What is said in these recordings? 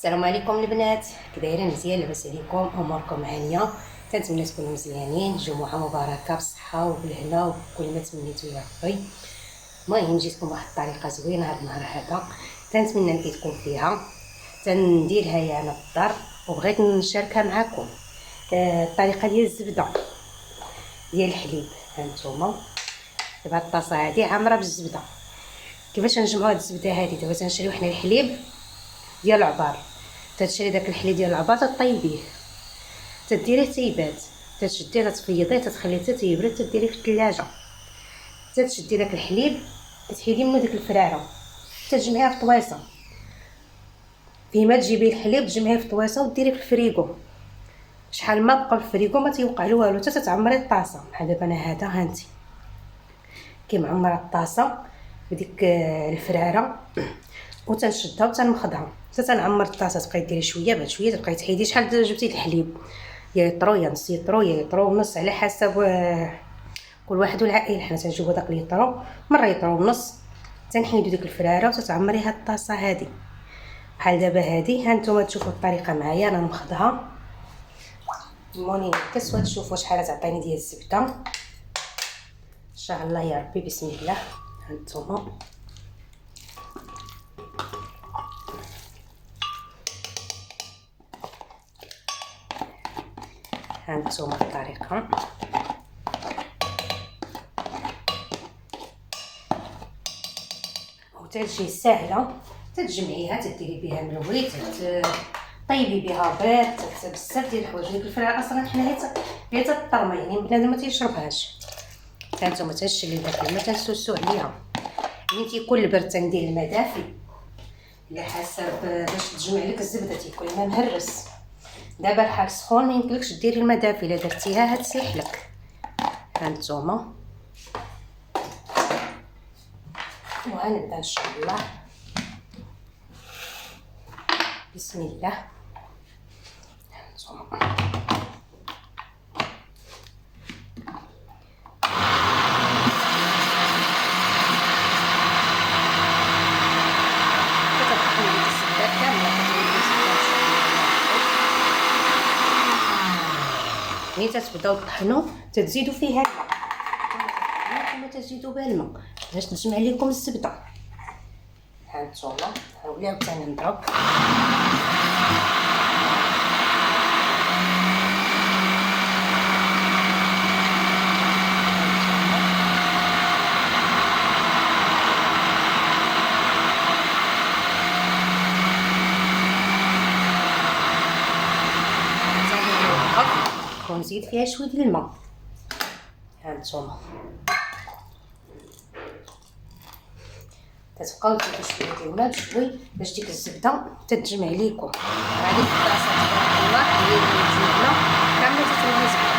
السلام عليكم البنات، كدايرين؟ مزيان؟ لاباس عليكم؟ اموركم هانيه؟ كنتمنى تكونوا مزيانين. جمعه مباركه بالصحه وبالهنا وكل ما تمنيتو يا ربي. المهم جيتكم بواحد الطريقه زوينه هذا النهار هذا، كنتمنى نفيدكم فيها، تنديرها هي انا في الدار وبغيت نشاركها معكم. الطريقه ديال الزبده ديال الحليب. هانتوما دابا الطاسه هذه عامره بالزبده. كيفاش نجمعوا هاد الزبده هذه؟ دابا تنشريو حنا الحليب ديال العبار، تتشري داك الحليب ديال العبار تطيبيه، تديريه تيبات، تشديه تفيضيه تتخليه حتى يبرد، تديريه في الثلاجه، تشدي داك الحليب تحيدي منه ديك الفراره، تجمعيها في طويصه. فيما تجيبي الحليب تجمعيه في طويصه وديريه في الفريغو. شحال ما بقى في الفريغو ما تيوقع له والو، حتى تتعمري الطاسه. بحال دابا انا هذا هانتي كي معمره الطاسه بديك الفراره وتنشدها وتنمخضها حتى تنعمر الطاسه. تبقاي ديري شويه بعد شويه تبقاي تحيدي شحال جبتي الحليب، يا يطرو يا نص يطرو يا يطرو ونص على حسب كل واحد والعائله. حنا تنجيبو داك اليطرو، مره يطرو ونص، تنحيدو ديك الفراره وتتعمري هاد الطاسه هادي. بحال دابا هادي هانتوما تشوفوا الطريقه معايا انا نمخضها. المهم كسوه تشوفوا شحال تعطيني ديال الزبده ان شاء الله يا ربي. بسم الله. هانتوما هانتوما الطريقه وتجي سهله، تتجمعيها تديري بها ملوي، طيبي بها بيض، بزاف ديال الحوايج. ديك الفراره اصلا حنا هي تطرمى، يعني بنادم ما تيشربهاش. هانتوما تنشلي داك الماء تنسوسو عليها. ملي تيكون البرد تندير الماء دافي على حسب باش تجمع لك الزبده. تيكون الماء مهرس. دابا الحال سخون ما يمكنلكش ديري الماء دافي، الا درتيها هتسيح لك. هانتوما وغنبدا ان شاء الله. بسم الله. هانتوما ملي تتبداو طحنوا تزيدوا فيها الماء، ثم تزيدوا بها الماء باش تجمع لكم الزبده. هانتوما نولي عاوتاني نضرب. ونزيد فيها شويه ديال الماء. هانتوما تتبقاو تزيدوا شويه ديال الماء بشوي باش ديك الزبده تتجمع ليكم. هذه الطاسه تبارك الله هي الزبده كامله تتولي زبده.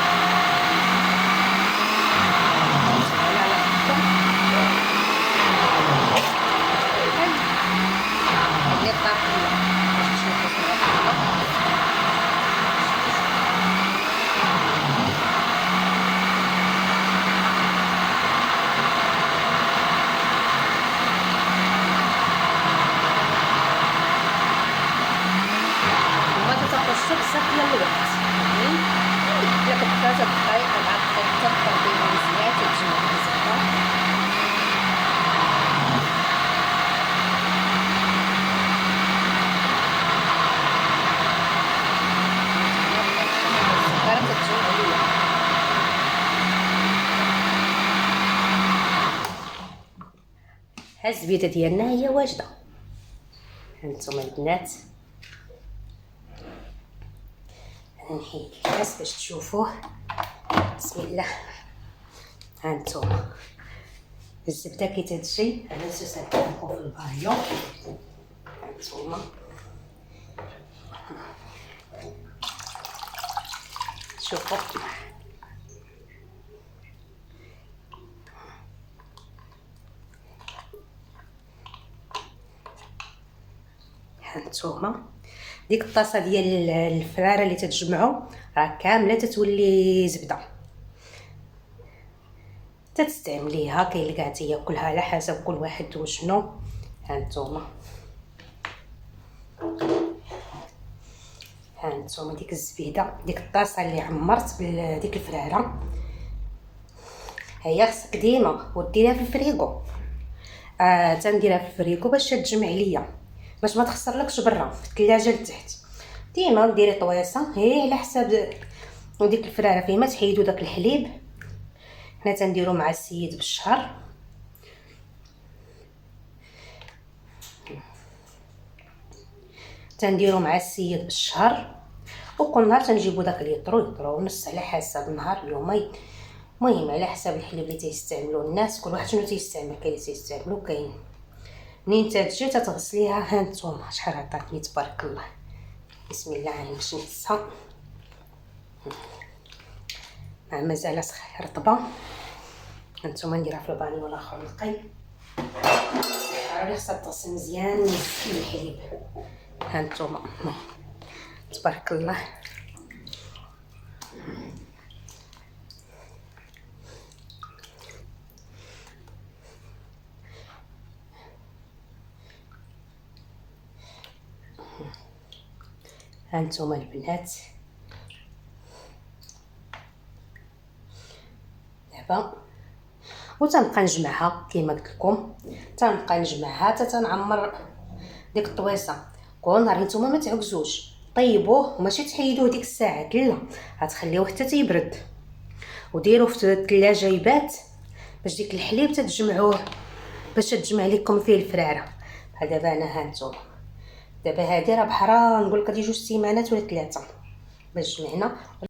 بزاف ديال الوقت، يعني عندك 3 دقائق 4 دقائق تضربيها مزيان تتجمع الزبده. ها الزبيده ديالنا هي واجده. هانتوما البنات نحيد الكاس باش تشوفوه. بسم الله. هانتوما الزبده كي تتجي انا نسوسها لكم في البايو. هانتوما شوفوا هانتوما ديك الطاسه ديال الفراره اللي تتجمعوا راه كامله تتولي زبده. تستعمليها كاين اللي قاعد ياكلها على حسب كل واحد وشنو. هانتوما ها نتوما ديك الزبيده، ديك الطاسه اللي عمرت بديك الفراره، هي خصك ديما وديرها في الفريغو. تنديرها في الفريغو باش تجمع ليا، باش ما تخسرلكش برا في الثلاجه لتحت. ديما ديري طويصه هي على حساب وديك الفراره فيما تحيدوا داك الحليب. حنا تنديرو مع السيد بالشهر. تنديرو مع السيد بالشهر، وكل نهار تنجيبو داك ليطرو ونص على حسب النهار يومين، المهم على حسب الحليب اللي تيستعملوا الناس، كل واحد شنو تيستعمل. كاين اللي تيستعملوا كاين. منين تتجي تتغسليها. ها نتوما شحال عطاتني تبارك الله. بسم الله عليك باش نحسها مازال رطبه. هانتوما نديرها في البانيو الاخر نقي، عرفتي خصها تغسل مزيان من الحليب. هانتوما تبارك الله. هانتوما البنات دابا وتنبقى نجمعها كيما قلت لكم، تنبقى نجمعها حتى تنعمر ديك الطويصه. كل نهار نتوما ما تعكزوش، طيبوه وماشي تحيدوه ديك الساعات، لا غتخليوه حتى تيبرد وديروه في الثلاجه يبات باش ديك الحليب تتجمعوه، باش تجمع لكم فيه الفراره. دابا انا ها نتوما دابا هادي راه بحال نقول لك هادي 2 سيمانات ولا 3 باش جمعنا.